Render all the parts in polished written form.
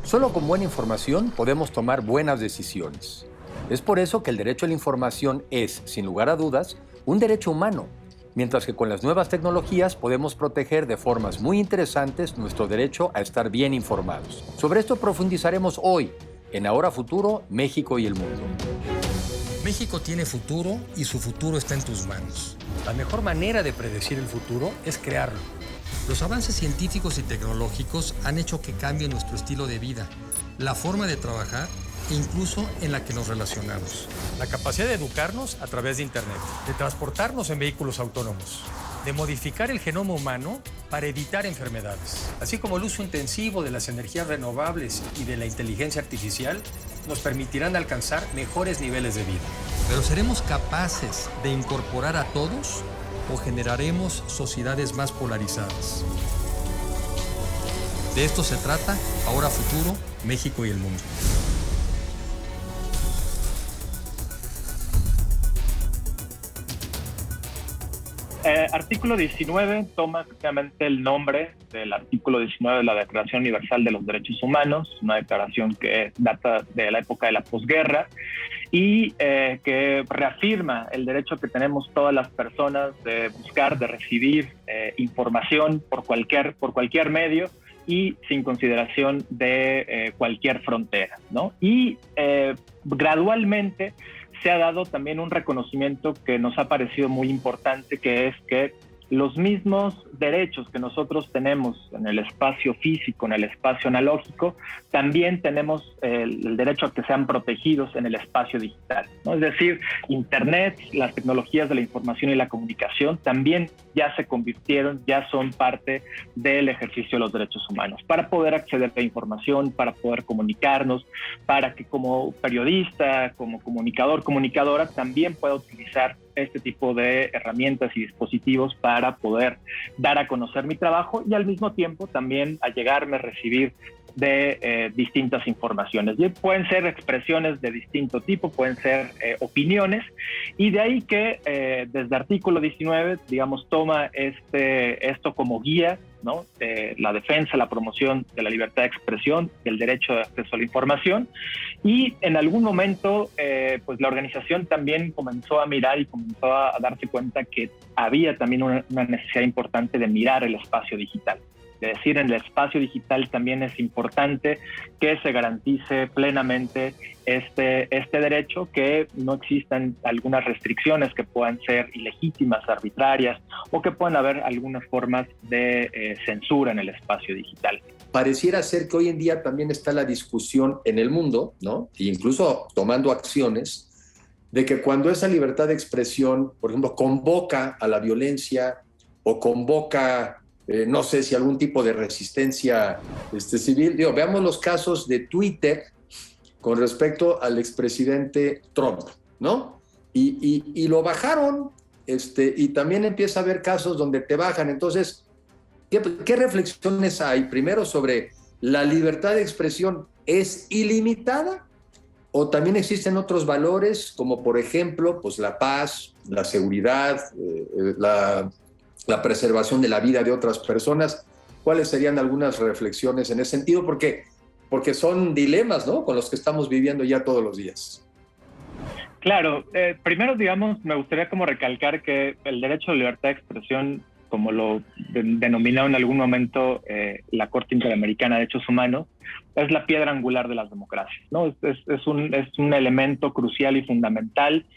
Solo con buena información podemos tomar buenas decisiones. Es por eso que el derecho a la información es, sin lugar a dudas, un derecho humano, mientras que con las nuevas tecnologías podemos proteger de formas muy interesantes nuestro derecho a estar bien informados. Sobre esto profundizaremos hoy, en Ahora Futuro, México y el Mundo. México tiene futuro y su futuro está en tus manos. La mejor manera de predecir el futuro es crearlo. Los avances científicos y tecnológicos han hecho que cambie nuestro estilo de vida, la forma de trabajar e incluso en la que nos relacionamos. La capacidad de educarnos a través de Internet, de transportarnos en vehículos autónomos, de modificar el genoma humano para evitar enfermedades, así como el uso intensivo de las energías renovables y de la inteligencia artificial, nos permitirán alcanzar mejores niveles de vida. Pero ¿seremos capaces de incorporar a todos o generaremos sociedades más polarizadas? De esto se trata Ahora Futuro, México y el Mundo. Artículo 19 toma efectivamente el nombre del artículo 19 de la Declaración Universal de los Derechos Humanos, una declaración que data de la época de la posguerra y que reafirma el derecho que tenemos todas las personas de buscar, de recibir información por cualquier medio y sin consideración de cualquier frontera, ¿no? Y gradualmente se ha dado también un reconocimiento que nos ha parecido muy importante, que es que los mismos derechos que nosotros tenemos en el espacio físico, en el espacio analógico, también tenemos el derecho a que sean protegidos en el espacio digital, ¿no? Es decir, Internet, las tecnologías de la información y la comunicación también ya se convirtieron, ya son parte del ejercicio de los derechos humanos, para poder acceder a la información, para poder comunicarnos, para que como periodista, como comunicador, comunicadora, también pueda utilizar este tipo de herramientas y dispositivos para poder dar a conocer mi trabajo y al mismo tiempo también allegarme, recibir de distintas informaciones. Y pueden ser expresiones de distinto tipo, pueden ser opiniones, y de ahí que desde artículo 19, digamos, toma esto como guía, ¿no? La defensa, la promoción de la libertad de expresión, el derecho de acceso a la información, y en algún momento pues la organización también comenzó a mirar y comenzó a darse cuenta que había también una necesidad importante de mirar el espacio digital. Es decir, en el espacio digital también es importante que se garantice plenamente este derecho, que no existan algunas restricciones que puedan ser ilegítimas, arbitrarias, o que puedan haber algunas formas de censura en el espacio digital. Pareciera ser que hoy en día también está la discusión en el mundo, ¿no? E incluso tomando acciones, de que cuando esa libertad de expresión, por ejemplo, convoca a la violencia o convoca no sé si algún tipo de resistencia civil. Veamos los casos de Twitter con respecto al expresidente Trump, ¿no? Y lo bajaron, y también empieza a haber casos donde te bajan. Entonces, ¿qué reflexiones hay? Primero, sobre la libertad de expresión, ¿es ilimitada? ¿O también existen otros valores, como por ejemplo, pues la paz, la seguridad, la preservación de la vida de otras personas? ¿Cuáles serían algunas reflexiones en ese sentido? Porque son dilemas, ¿no?, con los que estamos viviendo ya todos los días. Claro, primero, digamos, me gustaría como recalcar que el derecho a la libertad de expresión, como lo denominó en algún momento la Corte Interamericana de Derechos Humanos, es la piedra angular de las democracias, ¿no? Es un elemento crucial y fundamental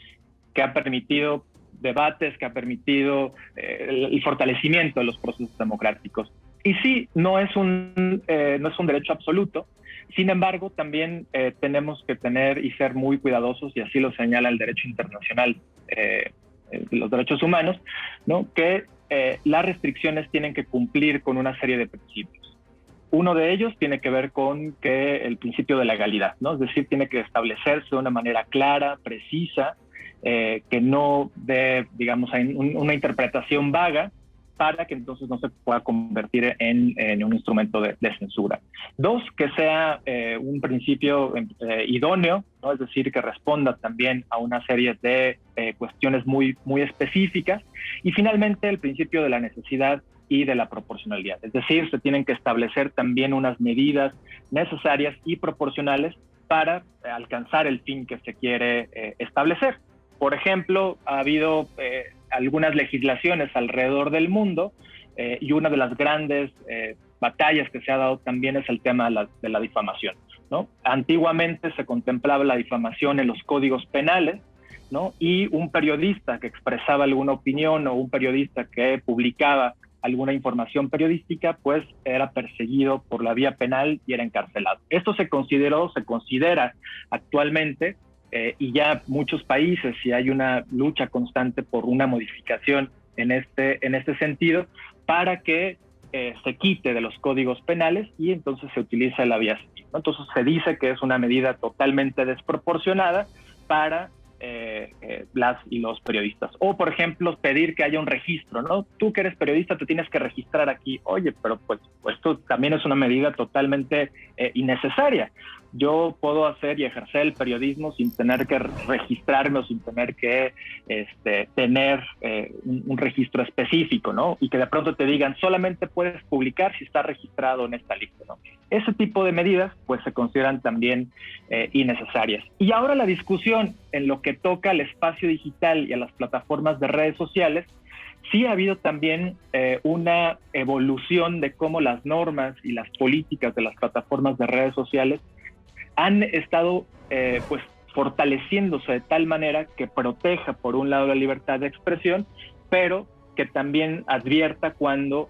que ha permitido debates, que ha permitido el fortalecimiento de los procesos democráticos. Y sí, no es un derecho absoluto. Sin embargo, también tenemos que tener y ser muy cuidadosos, y así lo señala el derecho internacional de los derechos humanos, ¿no?, que las restricciones tienen que cumplir con una serie de principios. Uno de ellos tiene que ver con que el principio de legalidad, ¿no? Es decir, tiene que establecerse de una manera clara, precisa, que no dé, digamos, una interpretación vaga, para que entonces no se pueda convertir en un instrumento de censura. Dos, que sea un principio idóneo, ¿no? Es decir, que responda también a una serie de cuestiones muy, muy específicas. Y finalmente, el principio de la necesidad y de la proporcionalidad. Es decir, se tienen que establecer también unas medidas necesarias y proporcionales para alcanzar el fin que se quiere establecer. Por ejemplo, ha habido algunas legislaciones alrededor del mundo y una de las grandes batallas que se ha dado también es el tema de la difamación, ¿no? Antiguamente se contemplaba la difamación en los códigos penales, ¿no? Y un periodista que expresaba alguna opinión o un periodista que publicaba alguna información periodística, pues era perseguido por la vía penal y era encarcelado. Esto se considera actualmente, y ya muchos países, y hay una lucha constante por una modificación en este sentido, para que se quite de los códigos penales y entonces se utiliza la vía civil, ¿no? Entonces se dice que es una medida totalmente desproporcionada para las y los periodistas. O, por ejemplo, pedir que haya un registro, ¿no? Tú que eres periodista te tienes que registrar aquí. Oye, pero pues esto también es una medida totalmente innecesaria. Yo puedo hacer y ejercer el periodismo sin tener que registrarme o sin tener que tener un registro específico, ¿no? Y que de pronto te digan, solamente puedes publicar si está registrado en esta lista, ¿no? Ese tipo de medidas, pues, se consideran también innecesarias. Y ahora la discusión en lo que toca al espacio digital y a las plataformas de redes sociales, sí ha habido también una evolución de cómo las normas y las políticas de las plataformas de redes sociales han estado pues fortaleciéndose de tal manera que proteja por un lado la libertad de expresión, pero que también advierta cuando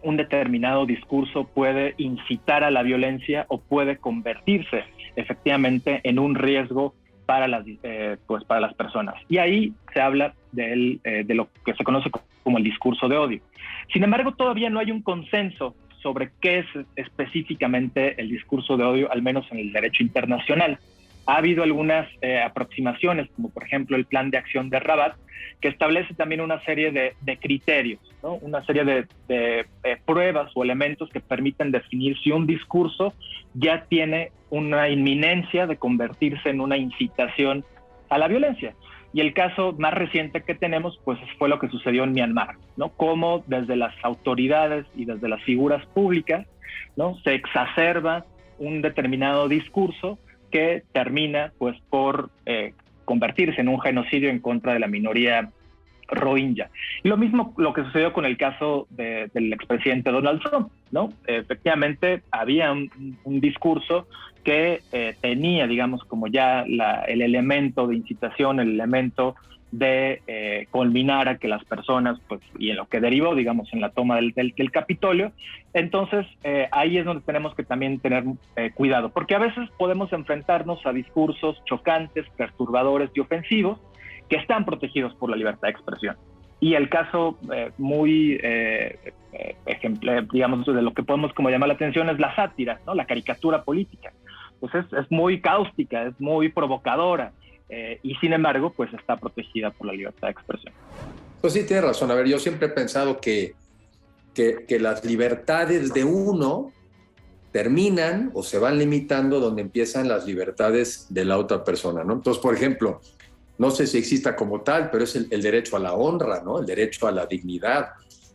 un determinado discurso puede incitar a la violencia o puede convertirse efectivamente en un riesgo para las personas. Y ahí se habla de lo que se conoce como el discurso de odio. Sin embargo, todavía no hay un consenso sobre qué es específicamente el discurso de odio, al menos en el derecho internacional. Ha habido algunas aproximaciones, como por ejemplo el Plan de Acción de Rabat, que establece también una serie de criterios, ¿no? Una serie de pruebas o elementos que permiten definir si un discurso ya tiene una inminencia de convertirse en una incitación a la violencia. Y el caso más reciente que tenemos, pues, fue lo que sucedió en Myanmar, ¿no? Cómo desde las autoridades y desde las figuras públicas, ¿no?, se exacerba un determinado discurso que termina, pues, por convertirse en un genocidio en contra de la minoría Rohingya. Y lo mismo lo que sucedió con el caso del expresidente Donald Trump, ¿no? Efectivamente, había un discurso que tenía, digamos, como ya el elemento de incitación, el elemento de culminar a que las personas, pues, y en lo que derivó, digamos, en la toma del Capitolio. Entonces, ahí es donde tenemos que también tener cuidado, porque a veces podemos enfrentarnos a discursos chocantes, perturbadores y ofensivos, que están protegidos por la libertad de expresión. Y el caso muy ejemplar, digamos, de lo que podemos como llamar la atención es la sátira, ¿no? La caricatura política. Pues es muy cáustica, es muy provocadora, y sin embargo, pues está protegida por la libertad de expresión. Pues sí, tienes razón. A ver, yo siempre he pensado que las libertades de uno terminan o se van limitando donde empiezan las libertades de la otra persona, ¿no? Entonces, por ejemplo, no sé si exista como tal, pero es el derecho a la honra, ¿no? El derecho a la dignidad.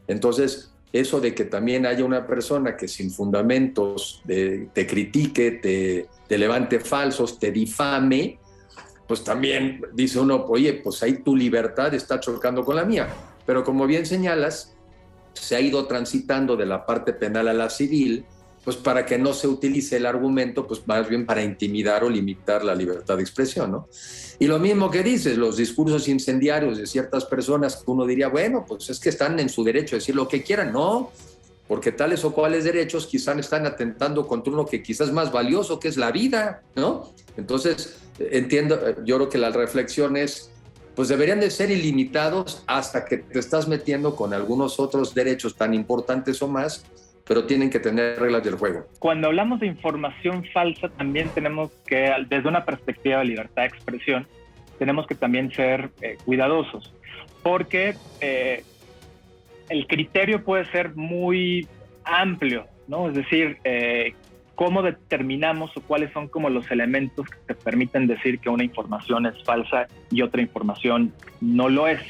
Entonces, eso de que también haya una persona que sin fundamentos te critique, te levante falsos, te difame, pues también dice uno, oye, pues ahí tu libertad está chocando con la mía. Pero como bien señalas, se ha ido transitando de la parte penal a la civil, pues para que no se utilice el argumento, pues más bien para intimidar o limitar la libertad de expresión, ¿no? Y lo mismo que dices, los discursos incendiarios de ciertas personas, uno diría, bueno, pues es que están en su derecho a decir lo que quieran. No, porque tales o cuales derechos quizás están atentando contra uno que quizás es más valioso, que es la vida, ¿no? Entonces, entiendo, yo creo que la reflexión es, pues deberían de ser ilimitados hasta que te estás metiendo con algunos otros derechos tan importantes o más, pero tienen que tener reglas del juego. Cuando hablamos de información falsa, también tenemos que, desde una perspectiva de libertad de expresión, tenemos que también ser cuidadosos, porque el criterio puede ser muy amplio, ¿no? Es decir, cómo determinamos o cuáles son como los elementos que te permiten decir que una información es falsa y otra información no lo es.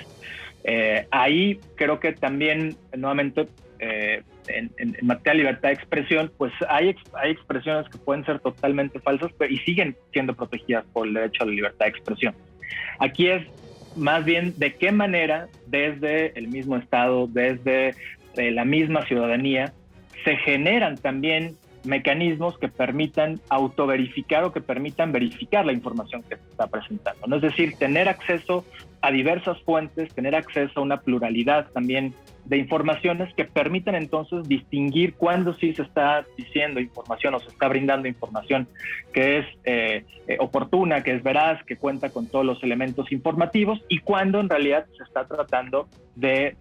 Ahí creo que también, nuevamente, en materia de libertad de expresión, pues hay expresiones que pueden ser totalmente falsas y siguen siendo protegidas por el derecho a la libertad de expresión. Aquí es más bien de qué manera desde el mismo Estado, desde la misma ciudadanía, se generan también mecanismos que permitan autoverificar o que permitan verificar la información que se está presentando, ¿no? Es decir, tener acceso a diversas fuentes, tener acceso a una pluralidad también de informaciones que permitan entonces distinguir cuándo sí se está diciendo información o se está brindando información que es oportuna, que es veraz, que cuenta con todos los elementos informativos, y cuándo en realidad se está tratando de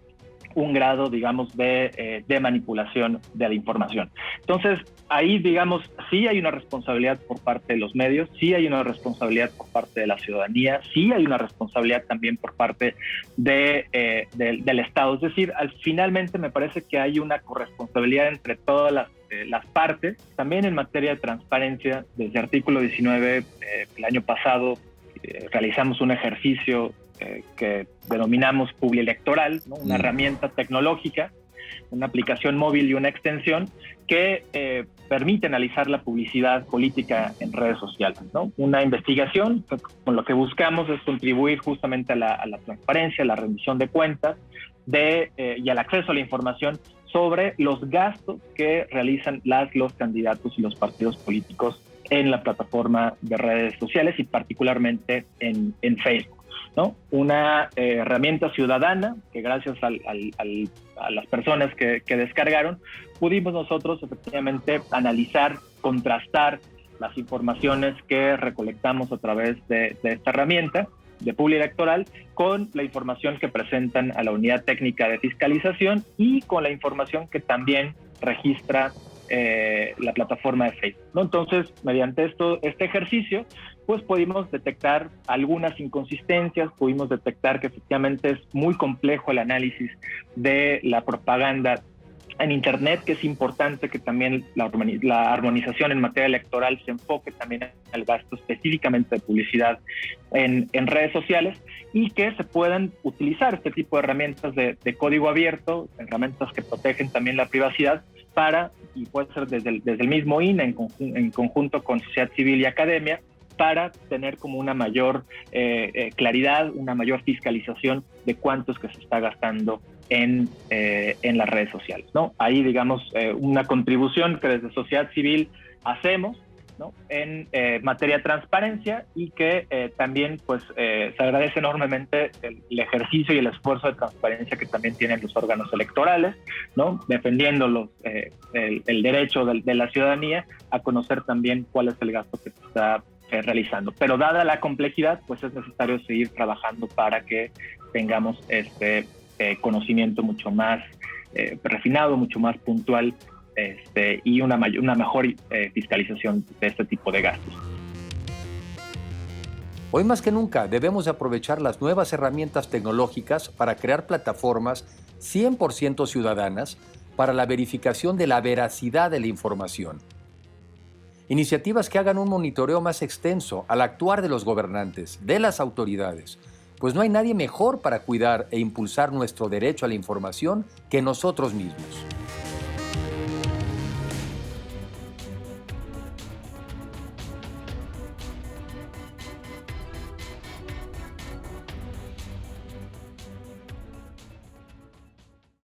un grado, digamos, de manipulación de la información. Entonces, ahí, digamos, sí hay una responsabilidad por parte de los medios, sí hay una responsabilidad por parte de la ciudadanía, sí hay una responsabilidad también por parte del Estado. Es decir, finalmente me parece que hay una corresponsabilidad entre todas las partes. También en materia de transparencia, desde artículo 19, el año pasado, realizamos un ejercicio que denominamos Publielectoral, ¿no? Una herramienta tecnológica, una aplicación móvil y una extensión que permite analizar la publicidad política en redes sociales, ¿no? Una investigación con lo que buscamos es contribuir justamente a la transparencia, a la rendición de cuentas y al acceso a la información sobre los gastos que realizan los candidatos y los partidos políticos en la plataforma de redes sociales y particularmente en Facebook, ¿no? Una herramienta ciudadana que gracias a las personas que descargaron, pudimos nosotros efectivamente analizar, contrastar las informaciones que recolectamos a través de esta herramienta de Publielectoral con la información que presentan a la Unidad Técnica de Fiscalización y con la información que también registra la plataforma de Facebook, ¿no? Entonces, mediante este ejercicio, pues pudimos detectar algunas inconsistencias, pudimos detectar que efectivamente es muy complejo el análisis de la propaganda en Internet, que es importante que también la armonización en materia electoral se enfoque también al gasto específicamente de publicidad en redes sociales y que se puedan utilizar este tipo de herramientas de código abierto, herramientas que protegen también la privacidad y puede ser desde el mismo INE en conjunto con sociedad civil y academia, para tener como una mayor claridad, una mayor fiscalización de cuánto es que se está gastando en las redes sociales, ¿no? Ahí, digamos, una contribución que desde sociedad civil hacemos, ¿no? En materia de transparencia y que también pues se agradece enormemente el ejercicio y el esfuerzo de transparencia que también tienen los órganos electorales, ¿no? Defendiendo el derecho de la ciudadanía a conocer también cuál es el gasto que se está realizando. Pero dada la complejidad, pues es necesario seguir trabajando para que tengamos este conocimiento mucho más refinado, mucho más puntual y una mejor fiscalización de este tipo de gastos. Hoy más que nunca debemos aprovechar las nuevas herramientas tecnológicas para crear plataformas 100% ciudadanas para la verificación de la veracidad de la información. Iniciativas que hagan un monitoreo más extenso al actuar de los gobernantes, de las autoridades, pues no hay nadie mejor para cuidar e impulsar nuestro derecho a la información que nosotros mismos.